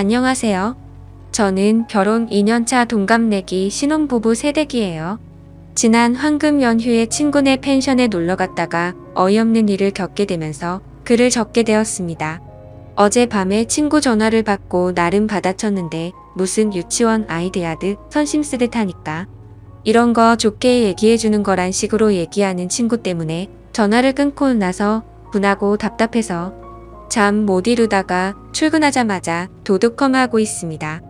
안녕하세요. 저는 결혼 2년차 동갑내기 신혼부부 새댁이에요. 지난 황금 연휴에 친구네 펜션에 놀러 갔다가 어이없는 일을 겪게 되면서 글을 적게 되었습니다. 어젯밤에 친구 전화를 받고 나름 받아쳤는데 무슨 유치원 아이 대하듯 선심 쓰듯 하니까 이런 거 좋게 얘기해주는 거란 식으로 얘기하는 친구 때문에 전화를 끊고 나서 분하고 답답해서 잠 못 이루다가 출근하자마자 도둑컴하고 있습니다.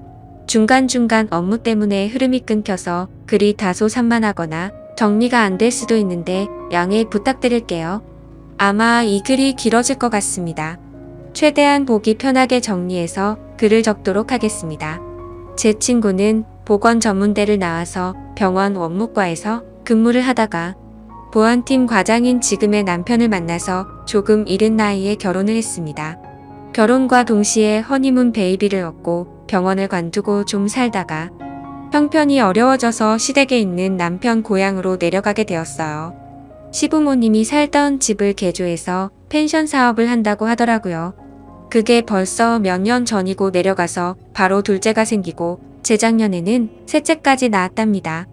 중간중간 업무 때문에 흐름이 끊겨서 글이 다소 산만하거나 정리가 안 될 수도 있는데 양해 부탁드릴게요. 아마 이 글이 길어질 것 같습니다. 최대한 보기 편하게 정리해서 글을 적도록 하겠습니다. 제 친구는 보건 전문대를 나와서 병원 원무과에서 근무를 하다가 보안팀 과장인 지금의 남편을 만나서 조금 이른 나이에 결혼을 했습니다. 결혼과 동시에 허니문 베이비를 얻고 병원을 관두고 좀 살다가 형편이 어려워져서 시댁에 있는 남편 고향으로 내려가게 되었어요. 시부모님이 살던 집을 개조해서 펜션 사업을 한다고 하더라고요. 그게 벌써 몇 년 전이고 내려가서 바로 둘째가 생기고 재작년에는 셋째까지 낳았답니다.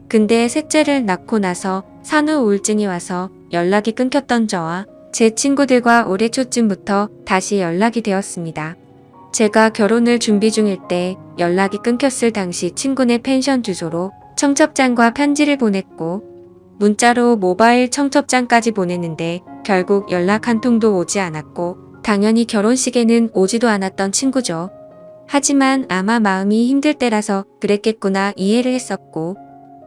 근데 셋째를 낳고 나서 산후 우울증이 와서 연락이 끊겼던 저와 제 친구들과 올해 초쯤부터 다시 연락이 되었습니다. 제가 결혼을 준비 중일 때 연락이 끊겼을 당시 친구네 펜션 주소로 청첩장과 편지를 보냈고 문자로 모바일 청첩장까지 보냈는데 결국 연락 한 통도 오지 않았고 당연히 결혼식에는 오지도 않았던 친구죠. 하지만 아마 마음이 힘들 때라서 그랬겠구나 이해를 했었고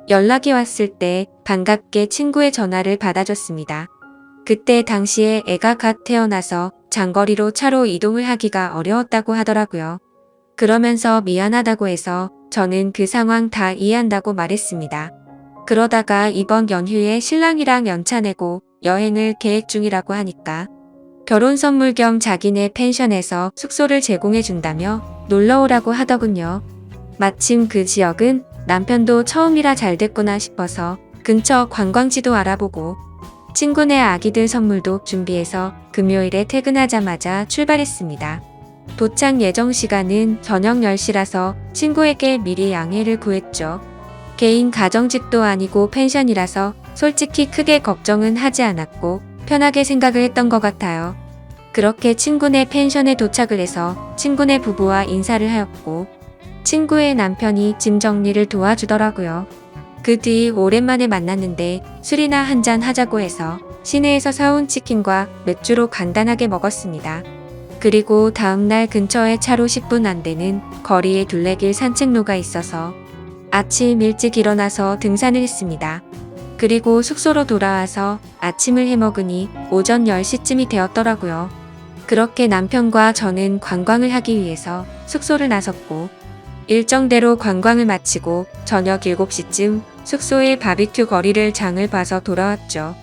연락이 왔을 때 반갑게 친구의 전화를 받아줬습니다. 그때 당시에 애가 갓 태어나서 장거리로 차로 이동을 하기가 어려웠다고 하더라고요. 그러면서 미안하다고 해서 저는 그 상황 다 이해한다고 말했습니다. 그러다가 이번 연휴에 신랑이랑 연차 내고 여행을 계획 중이라고 하니까 결혼 선물 겸 자기네 펜션에서 숙소를 제공해준다며 놀러오라고 하더군요. 마침 그 지역은 남편도 처음이라 잘 됐구나 싶어서 근처 관광지도 알아보고 친구네 아기들 선물도 준비해서 금요일에 퇴근하자마자 출발했습니다. 도착 예정 시간은 저녁 10시라서 친구에게 미리 양해를 구했죠. 개인 가정집도 아니고 펜션이라서 솔직히 크게 걱정은 하지 않았고 편하게 생각을 했던 것 같아요. 그렇게 친구네 펜션에 도착을 해서 친구네 부부와 인사를 하였고 친구의 남편이 짐 정리를 도와주더라고요. 그 뒤 오랜만에 만났는데 술이나 한잔 하자고 해서 시내에서 사온 치킨과 맥주로 간단하게 먹었습니다. 그리고 다음날 근처에 차로 10분 안 되는 거리에 둘레길 산책로가 있어서 아침 일찍 일어나서 등산을 했습니다. 그리고 숙소로 돌아와서 아침을 해먹으니 오전 10시쯤이 되었더라고요. 그렇게 남편과 저는 관광을 하기 위해서 숙소를 나섰고 일정대로 관광을 마치고 저녁 7시쯤 숙소의 바비큐 거리를 장을 봐서 돌아왔죠.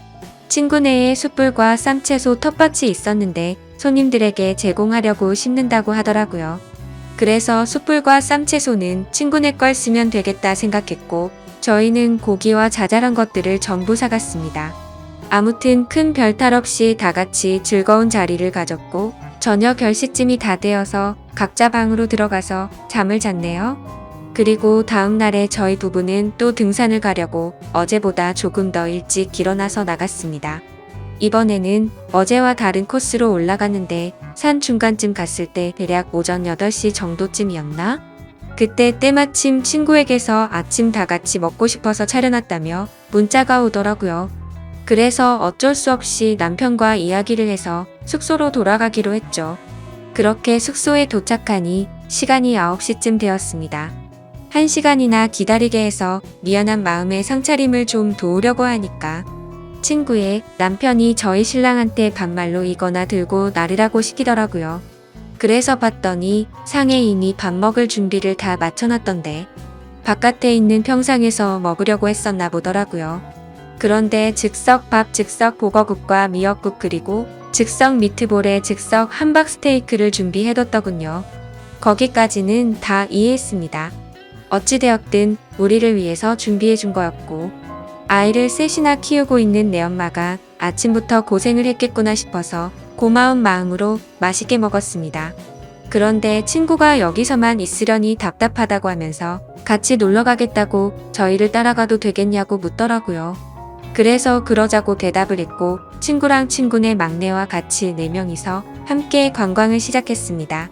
친구네에 숯불과 쌈채소 텃밭이 있었는데 손님들에게 제공하려고 심는다고 하더라고요. 그래서 숯불과 쌈채소는 친구네 걸 쓰면 되겠다 생각했고 저희는 고기와 자잘한 것들을 전부 사갔습니다. 아무튼 큰 별탈 없이 다 같이 즐거운 자리를 가졌고 저녁 10시쯤이 다 되어서 각자 방으로 들어가서 잠을 잤네요. 그리고 다음 날에 저희 부부는 또 등산을 가려고 어제보다 조금 더 일찍 일어나서 나갔습니다. 이번에는 어제와 다른 코스로 올라갔는데 산 중간쯤 갔을 때 대략 오전 8시 정도쯤이었나? 그때 때마침 친구에게서 아침 다 같이 먹고 싶어서 차려놨다며 문자가 오더라고요. 그래서 어쩔 수 없이 남편과 이야기를 해서 숙소로 돌아가기로 했죠. 그렇게 숙소에 도착하니 시간이 9시쯤 되었습니다. 1시간이나 기다리게 해서 미안한 마음에 상차림을 좀 도우려고 하니까 친구의 남편이 저희 신랑한테 반말로 이거나 들고 나르라고 시키더라고요. 그래서 봤더니 상에 이미 밥 먹을 준비를 다 마쳐놨던데 바깥에 있는 평상에서 먹으려고 했었나 보더라고요. 그런데 즉석 밥, 즉석 보거국과 미역국 그리고 즉석 미트볼에 즉석 함박 스테이크를 준비해뒀더군요. 거기까지는 다 이해했습니다. 어찌되었든 우리를 위해서 준비해준 거였고 아이를 셋이나 키우고 있는 내 엄마가 아침부터 고생을 했겠구나 싶어서 고마운 마음으로 맛있게 먹었습니다. 그런데 친구가 여기서만 있으려니 답답하다고 하면서 같이 놀러 가겠다고 저희를 따라가도 되겠냐고 묻더라고요. 그래서 그러자고 대답을 했고 친구랑 친구네 막내와 같이 4명이서 함께 관광을 시작했습니다.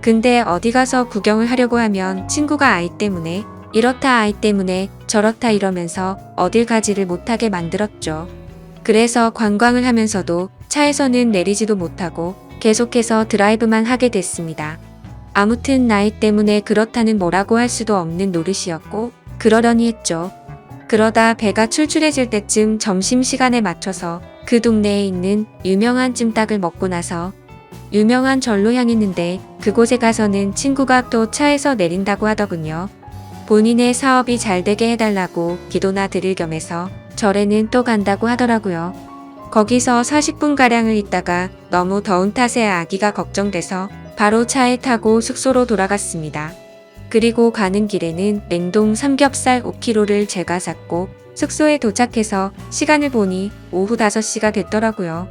근데 어디 가서 구경을 하려고 하면 친구가 아이 때문에 이렇다 아이 때문에 저렇다 이러면서 어딜 가지를 못하게 만들었죠. 그래서 관광을 하면서도 차에서는 내리지도 못하고 계속해서 드라이브만 하게 됐습니다. 아무튼 나이 때문에 그렇다는 뭐라고 할 수도 없는 노릇이었고 그러려니 했죠. 그러다 배가 출출해질 때쯤 점심시간에 맞춰서 그 동네에 있는 유명한 찜닭을 먹고 나서 유명한 절로 향했는데 그곳에 가서는 친구가 또 차에서 내린다고 하더군요. 본인의 사업이 잘 되게 해달라고 기도나 드릴 겸해서 절에는 또 간다고 하더라고요. 거기서 40분가량을 있다가 너무 더운 탓에 아기가 걱정돼서 바로 차에 타고 숙소로 돌아갔습니다. 그리고 가는 길에는 냉동 삼겹살 5kg를 제가 샀고 숙소에 도착해서 시간을 보니 오후 5시가 됐더라고요.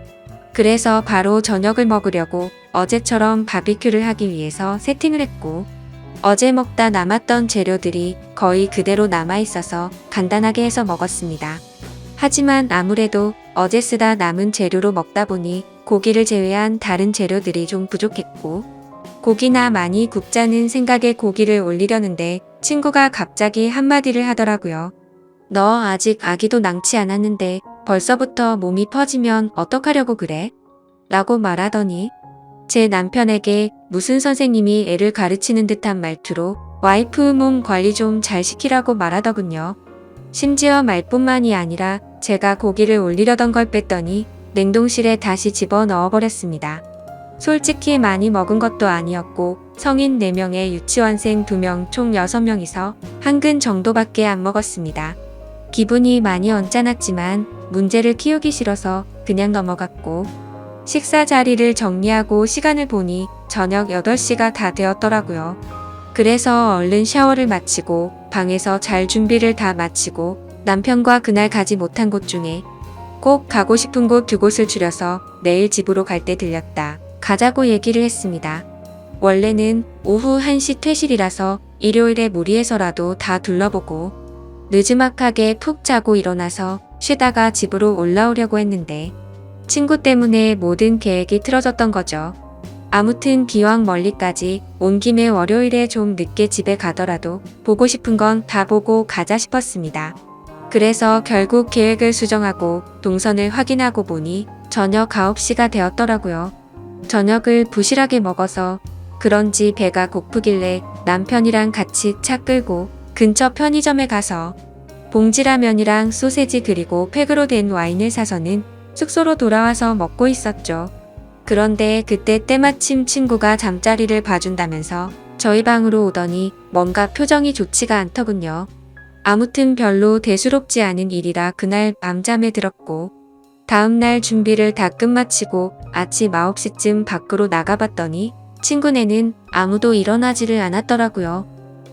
그래서 바로 저녁을 먹으려고 어제처럼 바비큐를 하기 위해서 세팅을 했고 어제 먹다 남았던 재료들이 거의 그대로 남아있어서 간단하게 해서 먹었습니다. 하지만 아무래도 어제 쓰다 남은 재료로 먹다 보니 고기를 제외한 다른 재료들이 좀 부족했고 고기나 많이 굽자는 생각에 고기를 올리려는데 친구가 갑자기 한마디를 하더라고요. 너 아직 아기도 낳지 않았는데 벌써부터 몸이 퍼지면 어떡하려고 그래? 라고 말하더니 제 남편에게 무슨 선생님이 애를 가르치는 듯한 말투로 와이프 몸 관리 좀 잘 시키라고 말하더군요. 심지어 말뿐만이 아니라 제가 고기를 올리려던 걸 뺐더니 냉동실에 다시 집어 넣어버렸습니다. 솔직히 많이 먹은 것도 아니었고 성인 4명에 유치원생 2명 총 6명이서 한 근 정도밖에 안 먹었습니다. 기분이 많이 언짢았지만 문제를 키우기 싫어서 그냥 넘어갔고 식사 자리를 정리하고 시간을 보니 저녁 8시가 다 되었더라고요. 그래서 얼른 샤워를 마치고 방에서 잘 준비를 다 마치고 남편과 그날 가지 못한 곳 중에 꼭 가고 싶은 곳 2곳을 줄여서 내일 집으로 갈 때 들렸다 가자고 얘기를 했습니다. 원래는 오후 1시 퇴실이라서 일요일에 무리해서라도 다 둘러보고 느지막하게 푹 자고 일어나서 쉬다가 집으로 올라오려고 했는데 친구 때문에 모든 계획이 틀어졌던 거죠. 아무튼 기왕 멀리까지 온 김에 월요일에 좀 늦게 집에 가더라도 보고 싶은 건 다 보고 가자 싶었습니다. 그래서 결국 계획을 수정하고 동선을 확인하고 보니 저녁 9시가 되었더라고요. 저녁을 부실하게 먹어서 그런지 배가 고프길래 남편이랑 같이 차 끌고 근처 편의점에 가서 봉지라면이랑 소세지 그리고 팩으로 된 와인을 사서는 숙소로 돌아와서 먹고 있었죠. 그런데 그때 때마침 친구가 잠자리를 봐준다면서 저희 방으로 오더니 뭔가 표정이 좋지가 않더군요. 아무튼 별로 대수롭지 않은 일이라 그날 밤잠에 들었고 다음날 준비를 다 끝마치고 아침 9시쯤 밖으로 나가봤더니 친구네는 아무도 일어나지를 않았더라고요.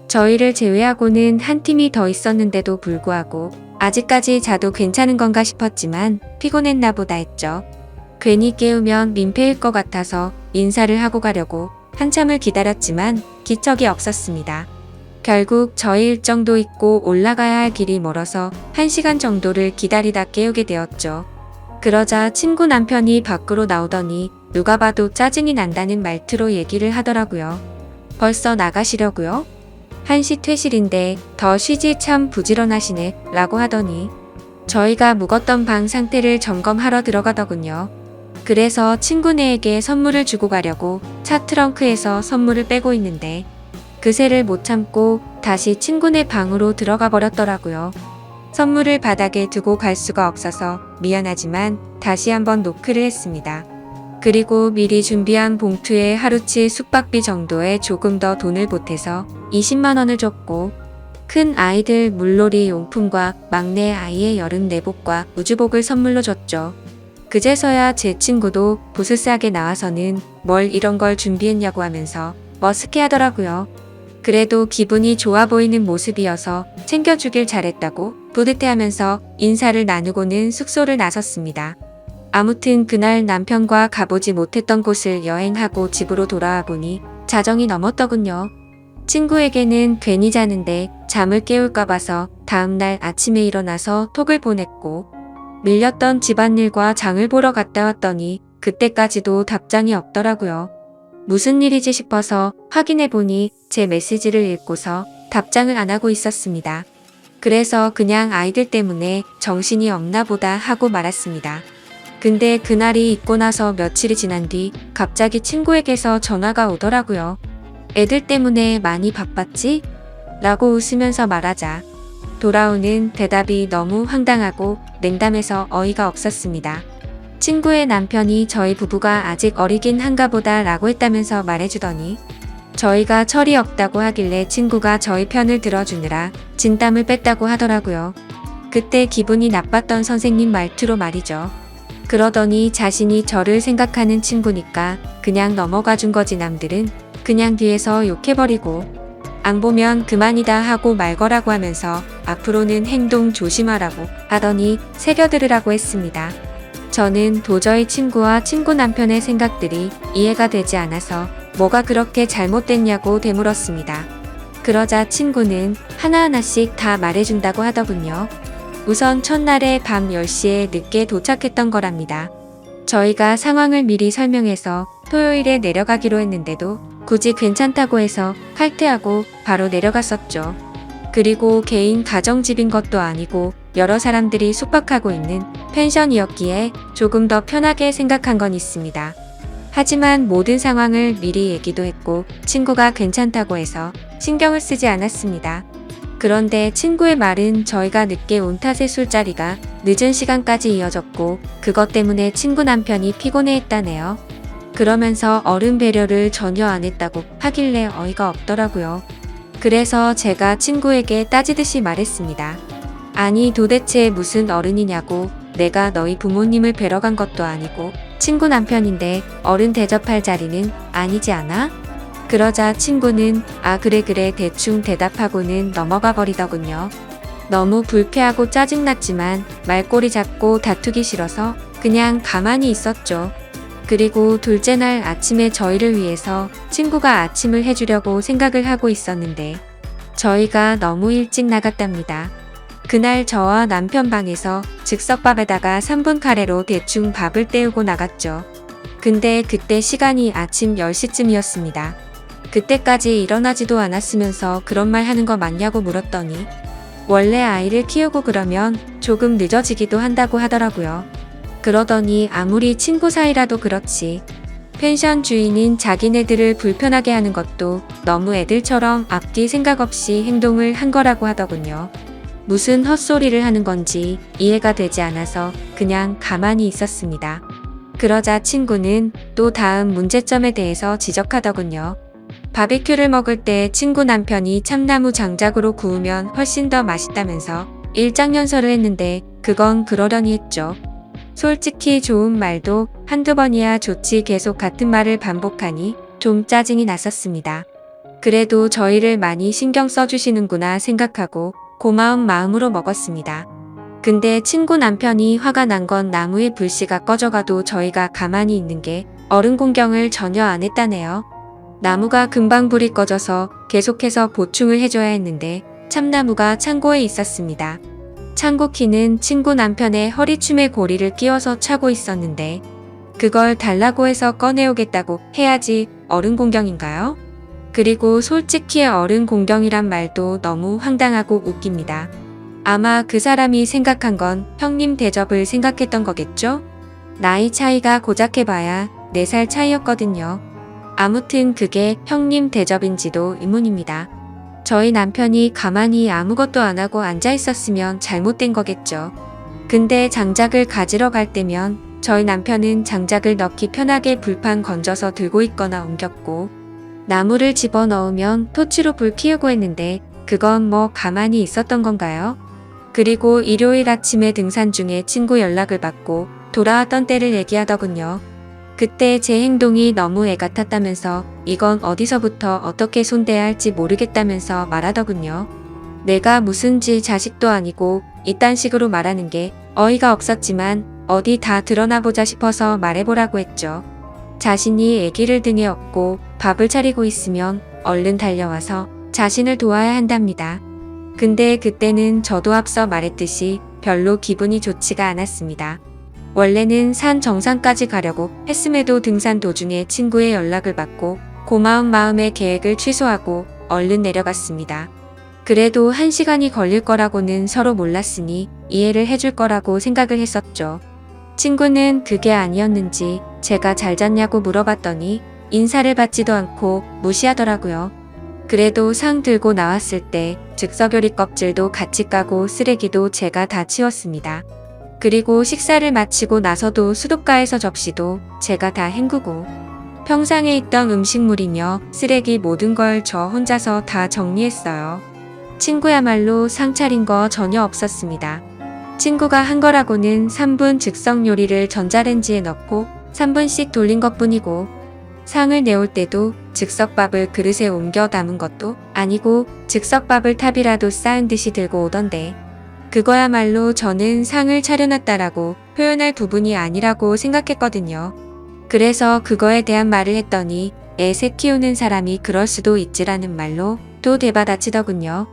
저희를 제외하고는 한 팀이 더 있었는데도 불구하고 아직까지 자도 괜찮은 건가 싶었지만 피곤했나 보다 했죠. 괜히 깨우면 민폐일 것 같아서 인사를 하고 가려고 한참을 기다렸지만 기척이 없었습니다. 결국 저희 일정도 있고 올라가야 할 길이 멀어서 1시간 정도를 기다리다 깨우게 되었죠. 그러자 친구 남편이 밖으로 나오더니 누가 봐도 짜증이 난다는 말투로 얘기를 하더라고요. 벌써 나가시려고요? 1시 퇴실인데 더 쉬지 참 부지런하시네 라고 하더니 저희가 묵었던 방 상태를 점검하러 들어가더군요. 그래서 친구네에게 선물을 주고 가려고 차 트렁크에서 선물을 빼고 있는데 그새를 못 참고 다시 친구네 방으로 들어가 버렸더라고요. 선물을 바닥에 두고 갈 수가 없어서 미안하지만 다시 한번 노크를 했습니다. 그리고 미리 준비한 봉투에 하루치 숙박비 정도에 조금 더 돈을 보태서 20만 원을 줬고 큰 아이들 물놀이 용품과 막내 아이의 여름 내복과 우주복을 선물로 줬죠. 그제서야 제 친구도 부스스하게 나와서는 뭘 이런 걸 준비했냐고 하면서 머쓱해 하더라고요. 그래도 기분이 좋아 보이는 모습이어서 챙겨주길 잘했다고 뿌듯해하면서 인사를 나누고는 숙소를 나섰습니다. 아무튼 그날 남편과 가보지 못했던 곳을 여행하고 집으로 돌아와 보니 자정이 넘었더군요. 친구에게는 괜히 자는데 잠을 깨울까 봐서 다음날 아침에 일어나서 톡을 보냈고, 밀렸던 집안일과 장을 보러 갔다 왔더니 그때까지도 답장이 없더라고요. 무슨 일이지 싶어서 확인해보니 제 메시지를 읽고서 답장을 안 하고 있었습니다. 그래서 그냥 아이들 때문에 정신이 없나 보다 하고 말았습니다. 근데 그날이 있고 나서 며칠이 지난 뒤 갑자기 친구에게서 전화가 오더라고요. 애들 때문에 많이 바빴지? 라고 웃으면서 말하자 돌아오는 대답이 너무 황당하고 냉담해서 어이가 없었습니다. 친구의 남편이 저희 부부가 아직 어리긴 한가 보다 라고 했다면서 말해주더니 저희가 철이 없다고 하길래 친구가 저희 편을 들어주느라 진땀을 뺐다고 하더라고요. 그때 기분이 나빴던 선생님 말투로 말이죠. 그러더니 자신이 저를 생각하는 친구니까 그냥 넘어가 준 거지 남들은 그냥 뒤에서 욕해버리고 안 보면 그만이다 하고 말 거라고 하면서 앞으로는 행동 조심하라고 하더니 새겨들으라고 했습니다. 저는 도저히 친구와 친구 남편의 생각들이 이해가 되지 않아서 뭐가 그렇게 잘못됐냐고 되물었습니다. 그러자 친구는 하나하나씩 다 말해준다고 하더군요. 우선 첫날에 밤 10시에 늦게 도착했던 거랍니다. 저희가 상황을 미리 설명해서 토요일에 내려가기로 했는데도 굳이 괜찮다고 해서 칼퇴하고 바로 내려갔었죠. 그리고 개인 가정집인 것도 아니고 여러 사람들이 숙박하고 있는 펜션이었기에 조금 더 편하게 생각한 건 있습니다. 하지만 모든 상황을 미리 얘기도 했고 친구가 괜찮다고 해서 신경을 쓰지 않았습니다. 그런데 친구의 말은 저희가 늦게 온 탓에 술자리가 늦은 시간까지 이어졌고 그것 때문에 친구 남편이 피곤해했다네요. 그러면서 어른 배려를 전혀 안 했다고 하길래 어이가 없더라고요. 그래서 제가 친구에게 따지듯이 말했습니다. 아니 도대체 무슨 어른이냐고 내가 너희 부모님을 뵈러 간 것도 아니고 친구 남편인데 어른 대접할 자리는 아니지 않아? 그러자 친구는 아 그래 대충 대답하고는 넘어가 버리더군요. 너무 불쾌하고 짜증났지만 말꼬리 잡고 다투기 싫어서 그냥 가만히 있었죠. 그리고 둘째 날 아침에 저희를 위해서 친구가 아침을 해주려고 생각을 하고 있었는데 저희가 너무 일찍 나갔답니다. 그날 저와 남편 방에서 즉석밥에다가 3분 카레로 대충 밥을 때우고 나갔죠. 근데 그때 시간이 아침 10시쯤이었습니다. 그때까지 일어나지도 않았으면서 그런 말 하는 거 맞냐고 물었더니 원래 아이를 키우고 그러면 조금 늦어지기도 한다고 하더라고요. 그러더니 아무리 친구 사이라도 그렇지 펜션 주인인 자기네들을 불편하게 하는 것도 너무 애들처럼 앞뒤 생각 없이 행동을 한 거라고 하더군요. 무슨 헛소리를 하는 건지 이해가 되지 않아서 그냥 가만히 있었습니다. 그러자 친구는 또 다음 문제점에 대해서 지적하더군요. 바비큐를 먹을 때 친구 남편이 참나무 장작으로 구우면 훨씬 더 맛있다면서 일장연설을 했는데 그건 그러려니 했죠. 솔직히 좋은 말도 한두 번이야 좋지 계속 같은 말을 반복하니 좀 짜증이 났었습니다. 그래도 저희를 많이 신경 써주시는구나 생각하고 고마운 마음으로 먹었습니다. 근데 친구 남편이 화가 난 건 나무의 불씨가 꺼져가도 저희가 가만히 있는 게 어른 공경을 전혀 안 했다네요. 나무가 금방 불이 꺼져서 계속해서 보충을 해줘야 했는데 참나무가 창고에 있었습니다. 창고 키는 친구 남편의 허리춤에 고리를 끼워서 차고 있었는데 그걸 달라고 해서 꺼내오겠다고 해야지 어른 공경인가요? 그리고 솔직히 어른 공경이란 말도 너무 황당하고 웃깁니다. 아마 그 사람이 생각한 건 형님 대접을 생각했던 거겠죠? 나이 차이가 고작 해봐야 4살 차이였거든요. 아무튼 그게 형님 대접인지도 의문입니다. 저희 남편이 가만히 아무것도 안 하고 앉아 있었으면 잘못된 거겠죠. 근데 장작을 가지러 갈 때면 저희 남편은 장작을 넣기 편하게 불판 건져서 들고 있거나 옮겼고 나무를 집어넣으면 토치로 불 키우고 했는데 그건 뭐 가만히 있었던 건가요? 그리고 일요일 아침에 등산 중에 친구 연락을 받고 돌아왔던 때를 얘기하더군요. 그때 제 행동이 너무 애 같았다면서 이건 어디서부터 어떻게 손대야 할지 모르겠다면서 말하더군요. 내가 무슨 지 자식도 아니고 이딴 식으로 말하는 게 어이가 없었지만 어디 다 드러나 보자 싶어서 말해보라고 했죠. 자신이 애기를 등에 업고 밥을 차리고 있으면 얼른 달려와서 자신을 도와야 한답니다. 근데 그때는 저도 앞서 말했듯이 별로 기분이 좋지가 않았습니다. 원래는 산 정상까지 가려고 했음에도 등산 도중에 친구의 연락을 받고 고마운 마음에 계획을 취소하고 얼른 내려갔습니다. 그래도 1시간이 걸릴 거라고는 서로 몰랐으니 이해를 해줄 거라고 생각을 했었죠. 친구는 그게 아니었는지 제가 잘 잤냐고 물어봤더니 인사를 받지도 않고 무시하더라고요. 그래도 상 들고 나왔을 때 즉석요리 껍질도 같이 까고 쓰레기도 제가 다 치웠습니다. 그리고 식사를 마치고 나서도 수도가에서 접시도 제가 다 헹구고 평상에 있던 음식물이며 쓰레기 모든 걸 저 혼자서 다 정리했어요. 친구야말로 상 차린 거 전혀 없었습니다. 친구가 한 거라고는 3분 즉석 요리를 전자레인지에 넣고 3분씩 돌린 것뿐이고 상을 내올 때도 즉석밥을 그릇에 옮겨 담은 것도 아니고 즉석밥을 탑이라도 쌓은 듯이 들고 오던데 그거야말로 저는 상을 차려놨다라고 표현할 부분이 아니라고 생각했거든요. 그래서 그거에 대한 말을 했더니 애 키우는 사람이 그럴 수도 있지라는 말로 또 대받아치더군요.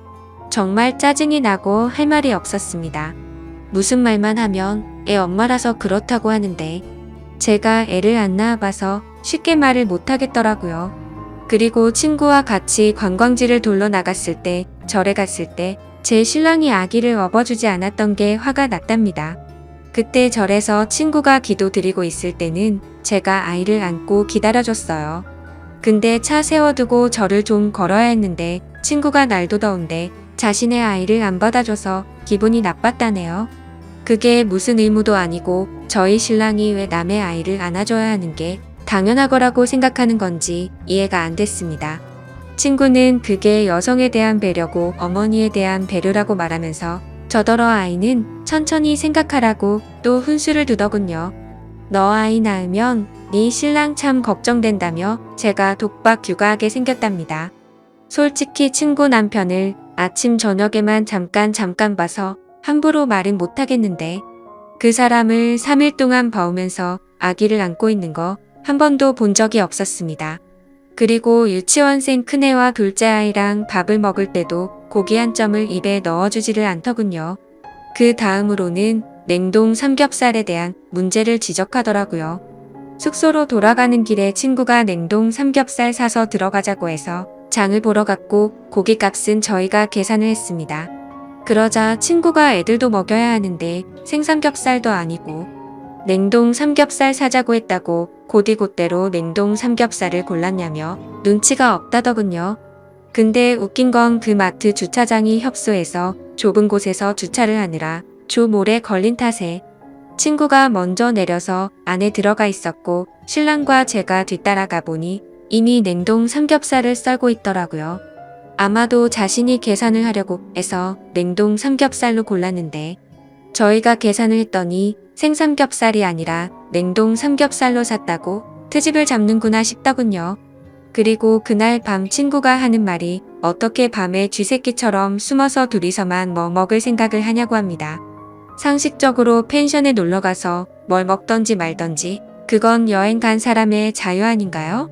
정말 짜증이 나고 할 말이 없었습니다. 무슨 말만 하면 애 엄마라서 그렇다고 하는데 제가 애를 안 낳아봐서 쉽게 말을 못하겠더라고요. 그리고 친구와 같이 관광지를 돌러 나갔을 때 절에 갔을 때 제 신랑이 아기를 업어주지 않았던 게 화가 났답니다. 그때 절에서 친구가 기도 드리고 있을 때는 제가 아이를 안고 기다려줬어요. 근데 차 세워두고 절을 좀 걸어야 했는데 친구가 날도 더운데 자신의 아이를 안 받아줘서 기분이 나빴다네요. 그게 무슨 의무도 아니고 저희 신랑이 왜 남의 아이를 안아줘야 하는 게 당연하거라고 생각하는 건지 이해가 안 됐습니다. 친구는 그게 여성에 대한 배려고 어머니에 대한 배려라고 말하면서 저더러 아이는 천천히 생각하라고 또 훈수를 두더군요. 너 아이 낳으면 네 신랑 참 걱정된다며 제가 독박 육아하게 생겼답니다. 솔직히 친구 남편을 아침 저녁에만 잠깐 봐서 함부로 말은 못하겠는데 그 사람을 3일 동안 봐오면서 아기를 안고 있는 거 한 번도 본 적이 없었습니다. 그리고 유치원생 큰애와 둘째 아이랑 밥을 먹을 때도 고기 한 점을 입에 넣어주지를 않더군요. 그 다음으로는 냉동 삼겹살에 대한 문제를 지적하더라고요. 숙소로 돌아가는 길에 친구가 냉동 삼겹살 사서 들어가자고 해서 장을 보러 갔고 고기값은 저희가 계산을 했습니다. 그러자 친구가 애들도 먹여야 하는데 생삼겹살도 아니고 냉동 삼겹살 사자고 했다고 곧이곧대로 냉동 삼겹살을 골랐냐며 눈치가 없다더군요. 근데 웃긴 건 그 마트 주차장이 협소해서 좁은 곳에서 주차를 하느라 좀 오래 걸린 탓에 친구가 먼저 내려서 안에 들어가 있었고 신랑과 제가 뒤따라가 보니 이미 냉동 삼겹살을 썰고 있더라고요. 아마도 자신이 계산을 하려고 해서 냉동 삼겹살로 골랐는데 저희가 계산을 했더니 생삼겹살이 아니라 냉동 삼겹살로 샀다고 트집을 잡는구나 싶더군요. 그리고 그날 밤 친구가 하는 말이 어떻게 밤에 쥐새끼처럼 숨어서 둘이서만 뭐 먹을 생각을 하냐고 합니다. 상식적으로 펜션에 놀러가서 뭘 먹던지 말던지 그건 여행 간 사람의 자유 아닌가요?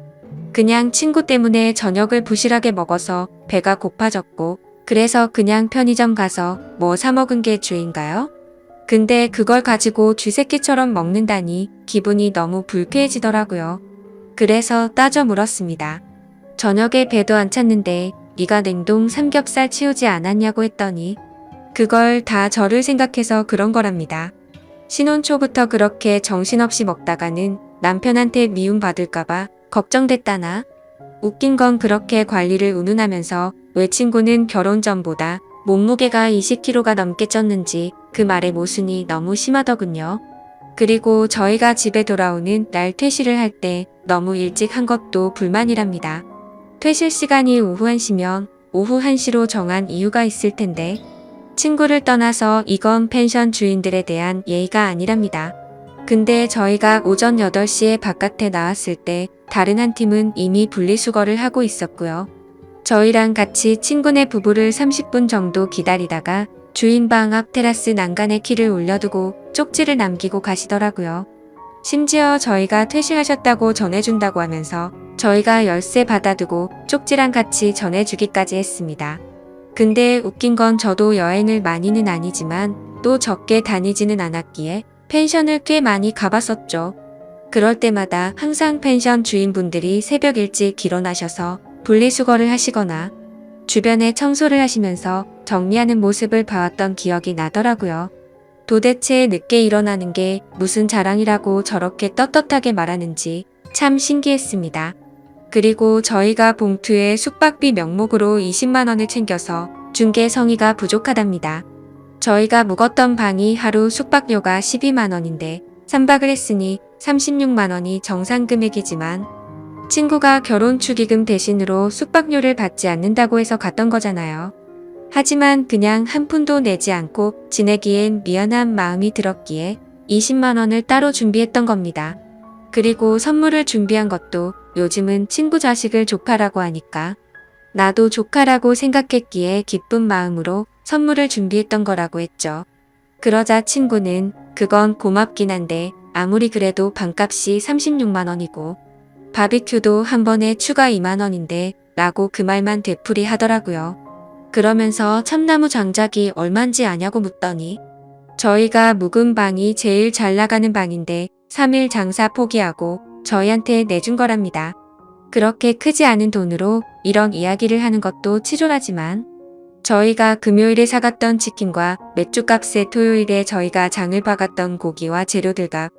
그냥 친구 때문에 저녁을 부실하게 먹어서 배가 고파졌고 그래서 그냥 편의점 가서 뭐 사 먹은 게 죄인가요? 근데 그걸 가지고 쥐새끼처럼 먹는다니 기분이 너무 불쾌해지더라고요. 그래서 따져 물었습니다. 저녁에 배도 안 찼는데 네가 냉동 삼겹살 치우지 않았냐고 했더니 그걸 다 저를 생각해서 그런 거랍니다. 신혼 초부터 그렇게 정신없이 먹다가는 남편한테 미움받을까봐 걱정됐다나? 웃긴 건 그렇게 관리를 운운하면서 왜 친구는 결혼 전보다 몸무게가 20kg가 넘게 쪘는지 그 말의 모순이 너무 심하더군요. 그리고 저희가 집에 돌아오는 날 퇴실을 할 때 너무 일찍 한 것도 불만이랍니다. 퇴실 시간이 오후 1시면 오후 1시로 정한 이유가 있을 텐데 친구를 떠나서 이건 펜션 주인들에 대한 예의가 아니랍니다. 근데 저희가 오전 8시에 바깥에 나왔을 때 다른 한 팀은 이미 분리수거를 하고 있었고요. 저희랑 같이 친구네 부부를 30분 정도 기다리다가 주인 방 앞 테라스 난간에 키를 올려두고 쪽지를 남기고 가시더라고요. 심지어 저희가 퇴실하셨다고 전해준다고 하면서 저희가 열쇠 받아두고 쪽지랑 같이 전해주기까지 했습니다. 근데 웃긴 건 저도 여행을 많이는 아니지만 또 적게 다니지는 않았기에 펜션을 꽤 많이 가봤었죠. 그럴 때마다 항상 펜션 주인분들이 새벽 일찍 일어나셔서 분리수거를 하시거나 주변에 청소를 하시면서 정리하는 모습을 봐왔던 기억이 나더라고요. 도대체 늦게 일어나는 게 무슨 자랑이라고 저렇게 떳떳하게 말하는지 참 신기했습니다. 그리고 저희가 봉투에 숙박비 명목으로 20만 원을 챙겨서 준 게 성의가 부족하답니다. 저희가 묵었던 방이 하루 숙박료가 12만 원인데 3박을 했으니 36만 원이 정상 금액이지만 친구가 결혼 축의금 대신으로 숙박료를 받지 않는다고 해서 갔던 거잖아요. 하지만 그냥 한 푼도 내지 않고 지내기엔 미안한 마음이 들었기에 20만 원을 따로 준비했던 겁니다. 그리고 선물을 준비한 것도 요즘은 친구 자식을 조카라고 하니까 나도 조카라고 생각했기에 기쁜 마음으로 선물을 준비했던 거라고 했죠. 그러자 친구는 그건 고맙긴 한데 아무리 그래도 방값이 36만 원이고 바비큐도 한 번에 추가 2만 원인데 라고 그 말만 되풀이 하더라고요. 그러면서 참나무 장작이 얼만지 아냐고 묻더니 저희가 묵은 방이 제일 잘 나가는 방인데 3일 장사 포기하고 저희한테 내준 거랍니다. 그렇게 크지 않은 돈으로 이런 이야기를 하는 것도 치졸하지만 저희가 금요일에 사갔던 치킨과 맥주값에 토요일에 저희가 장을 봐갔던 고기와 재료들 값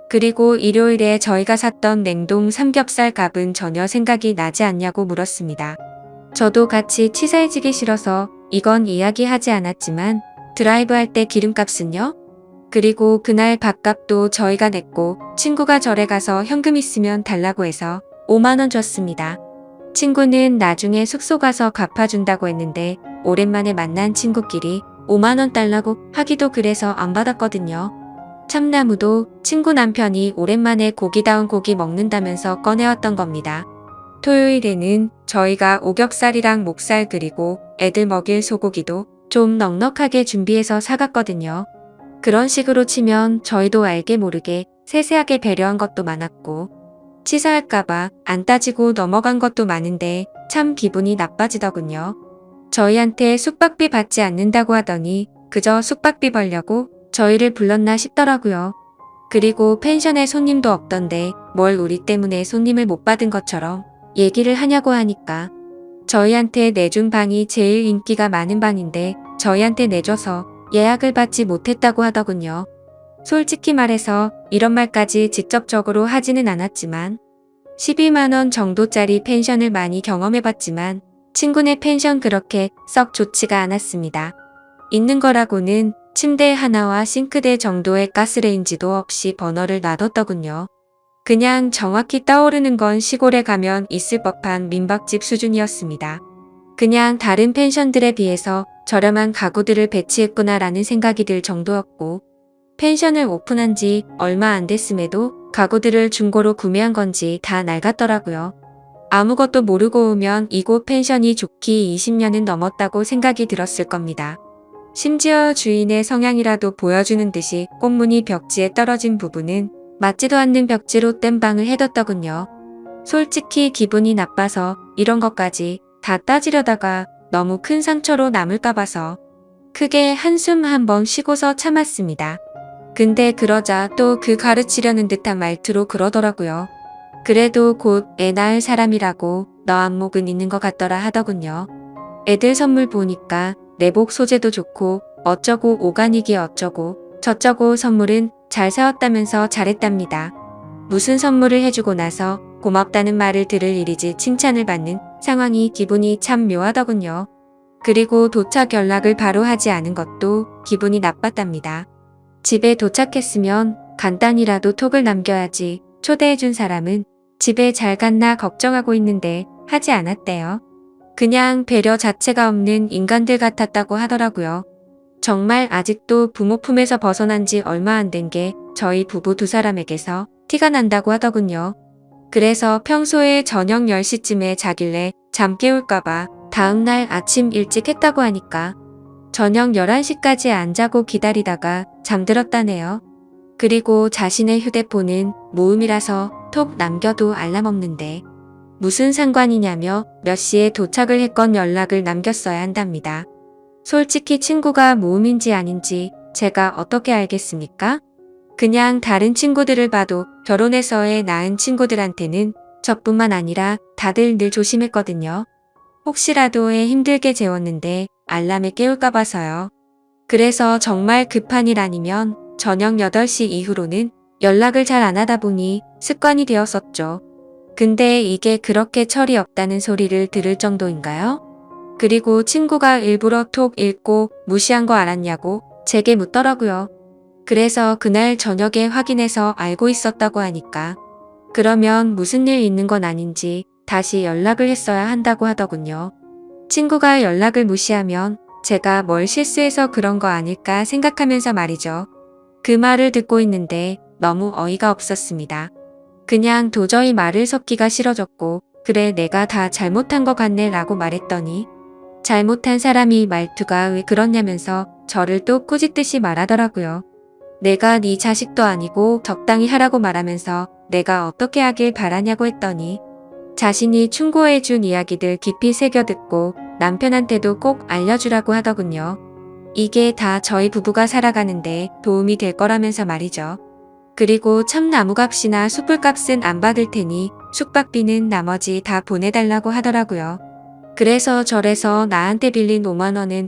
그리고 일요일에 저희가 샀던 냉동 삼겹살 값은 전혀 생각이 나지 않냐고 물었습니다. 저도 같이 치사해지기 싫어서 이건 이야기하지 않았지만 드라이브 할 때 기름값은요? 그리고 그날 밥값도 저희가 냈고 친구가 절에 가서 현금 있으면 달라고 해서 5만 원 줬습니다. 친구는 나중에 숙소 가서 갚아준다고 했는데 오랜만에 만난 친구끼리 5만 원 달라고 하기도 그래서 안 받았거든요. 참나무도 친구 남편이 오랜만에 고기다운 고기 먹는다면서 꺼내왔던 겁니다. 토요일에는 저희가 오겹살이랑 목살 그리고 애들 먹일 소고기도 좀 넉넉하게 준비해서 사갔거든요. 그런 식으로 치면 저희도 알게 모르게 세세하게 배려한 것도 많았고 치사할까봐 안 따지고 넘어간 것도 많은데 참 기분이 나빠지더군요. 저희한테 숙박비 받지 않는다고 하더니 그저 숙박비 벌려고 저희를 불렀나 싶더라고요. 그리고 펜션에 손님도 없던데 뭘 우리 때문에 손님을 못 받은 것처럼 얘기를 하냐고 하니까 저희한테 내준 방이 제일 인기가 많은 방인데 저희한테 내줘서 예약을 받지 못했다고 하더군요. 솔직히 말해서 이런 말까지 직접적으로 하지는 않았지만 12만 원 정도짜리 펜션을 많이 경험해봤지만 친구네 펜션 그렇게 썩 좋지가 않았습니다. 있는 거라고는 침대 하나와 싱크대 정도의 가스레인지도 없이 버너를 놔뒀더군요. 그냥 정확히 떠오르는 건 시골에 가면 있을 법한 민박집 수준이었습니다. 그냥 다른 펜션들에 비해서 저렴한 가구들을 배치했구나라는 생각이 들 정도였고 펜션을 오픈한 지 얼마 안 됐음에도 가구들을 중고로 구매한 건지 다 낡았더라고요. 아무것도 모르고 오면 이곳 펜션이 좋기 20년은 넘었다고 생각이 들었을 겁니다. 심지어 주인의 성향이라도 보여주는 듯이 꽃무늬 벽지에 떨어진 부분은 맞지도 않는 벽지로 뗀 방을 해뒀더군요. 솔직히 기분이 나빠서 이런 것까지 다 따지려다가 너무 큰 상처로 남을까 봐서 크게 한숨 한번 쉬고서 참았습니다. 근데 그러자 또 그 가르치려는 듯한 말투로 그러더라고요. 그래도 곧 애 낳을 사람이라고 너 안목은 있는 것 같더라 하더군요. 애들 선물 보니까 내복 소재도 좋고 어쩌고 오가닉이 어쩌고 저쩌고 선물은 잘 사왔다면서 잘했답니다. 무슨 선물을 해주고 나서 고맙다는 말을 들을 일이지 칭찬을 받는 상황이 기분이 참 묘하더군요. 그리고 도착 연락을 바로 하지 않은 것도 기분이 나빴답니다. 집에 도착했으면 간단히라도 톡을 남겨야지 초대해준 사람은 집에 잘 갔나 걱정하고 있는데 하지 않았대요. 그냥 배려 자체가 없는 인간들 같았다고 하더라고요. 정말 아직도 부모 품에서 벗어난 지 얼마 안 된 게 저희 부부 두 사람에게서 티가 난다고 하더군요. 그래서 평소에 저녁 10시쯤에 자길래 잠 깨울까봐 다음날 아침 일찍 했다고 하니까 저녁 11시까지 안 자고 기다리다가 잠들었다네요. 그리고 자신의 휴대폰은 모음이라서 톡 남겨도 알람 없는데 무슨 상관이냐며 몇 시에 도착을 했건 연락을 남겼어야 한답니다. 솔직히 친구가 모음인지 아닌지 제가 어떻게 알겠습니까? 그냥 다른 친구들을 봐도 결혼해서 낳은 친구들한테는 저뿐만 아니라 다들 늘 조심했거든요. 혹시라도 애 힘들게 재웠는데 알람에 깨울까 봐서요. 그래서 정말 급한 일 아니면 저녁 8시 이후로는 연락을 잘 안 하다 보니 습관이 되었었죠. 근데 이게 그렇게 철이 없다는 소리를 들을 정도인가요? 그리고 친구가 일부러 톡 읽고 무시한 거 알았냐고 제게 묻더라고요. 그래서 그날 저녁에 확인해서 알고 있었다고 하니까 그러면 무슨 일 있는 건 아닌지 다시 연락을 했어야 한다고 하더군요. 친구가 연락을 무시하면 제가 뭘 실수해서 그런 거 아닐까 생각하면서 말이죠. 그 말을 듣고 있는데 너무 어이가 없었습니다. 그냥 도저히 말을 섞기가 싫어졌고 그래 내가 다 잘못한 것 같네 라고 말했더니 잘못한 사람이 말투가 왜 그러냐면서 저를 또 꾸짖듯이 말하더라고요. 내가 네 자식도 아니고 적당히 하라고 말하면서 내가 어떻게 하길 바라냐고 했더니 자신이 충고해준 이야기들 깊이 새겨듣고 남편한테도 꼭 알려주라고 하더군요. 이게 다 저희 부부가 살아가는데 도움이 될 거라면서 말이죠. 그리고 참나무값이나 숯불값은 안 받을 테니 숙박비는 나머지 다 보내달라고 하더라고요. 그래서 절에서 나한테 빌린 5만 원은